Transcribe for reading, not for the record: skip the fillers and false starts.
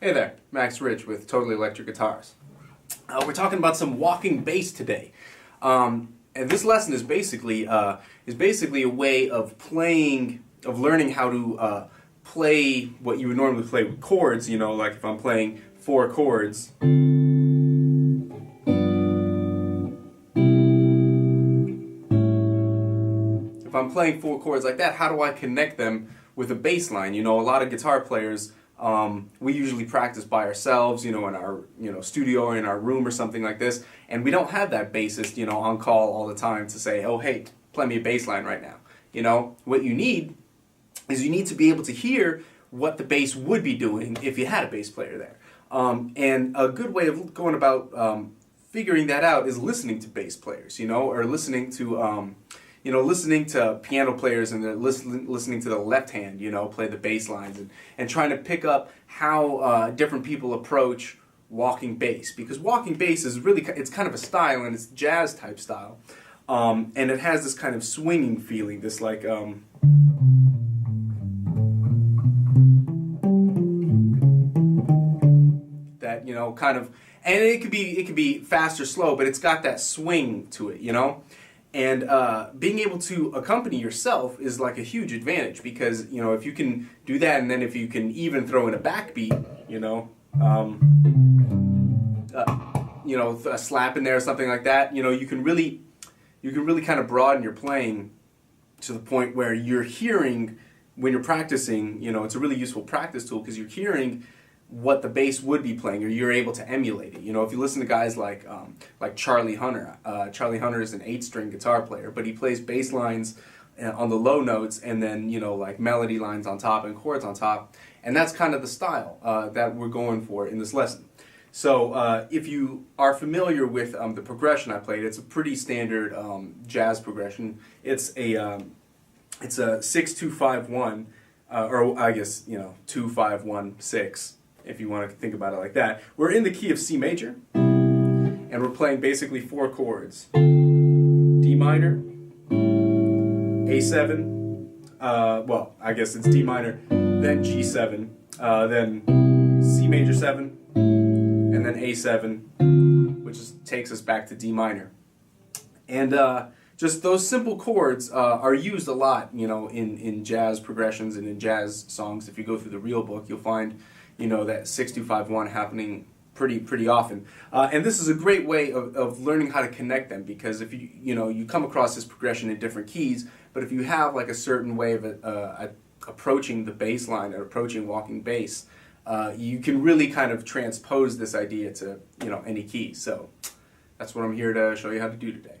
Hey there, Max Rich with Totally Electric Guitars. We're talking about some walking bass today, and this lesson is basically a way of learning how to play what you would normally play with chords. You know, like if I'm playing 4 chords. If I'm playing 4 chords like that, how do I connect them with a bass line? You know, a lot of guitar players, we usually practice by ourselves, you know, in our studio or in our room or something like this, and we don't have that bassist, you know, on call all the time to say, oh hey, play me a bass line right now. You know, what you need is you need to be able to hear what the bass would be doing if you had a bass player there. And a good way of going about figuring that out is listening to bass players, you know, or listening to listening to piano players and listening to the left hand, you know, play the bass lines and trying to pick up how different people approach walking bass. Because walking bass is really, it's kind of a style, and it's jazz type style. And it has this kind of swinging feeling, this like, that, you know, kind of, and it could be fast or slow, but it's got that swing to it, you know? And being able to accompany yourself is like a huge advantage, because, you know, if you can do that, and then if you can even throw in a backbeat, you know, a slap in there or something like that, you know, you can really kind of broaden your playing to the point where you're hearing, when you're practicing, you know, it's a really useful practice tool because you're hearing what the bass would be playing, or you're able to emulate it. You know, if you listen to guys like Charlie Hunter. Charlie Hunter is an 8-string guitar player, but he plays bass lines on the low notes, and then, you know, like melody lines on top and chords on top, and that's kind of the style that we're going for in this lesson. So if you are familiar with the progression I played, it's a pretty standard jazz progression. It's a 6-2-5-1, or I guess, you know, 2-5-1-6. If you want to think about it like that. We're in the key of C major, and we're playing basically 4 chords. D minor, A7, well, I guess it's D minor, then G7, then C major 7, and then A7, which takes us back to D minor. And just those simple chords are used a lot, you know, in jazz progressions and in jazz songs. If you go through the real book, you'll find, you know, that 6-2-5-1 happening pretty often. And this is a great way of learning how to connect them, because if you come across this progression in different keys, but if you have like a certain way of approaching the bass line or approaching walking bass, you can really kind of transpose this idea to, you know, any key. So that's what I'm here to show you how to do today.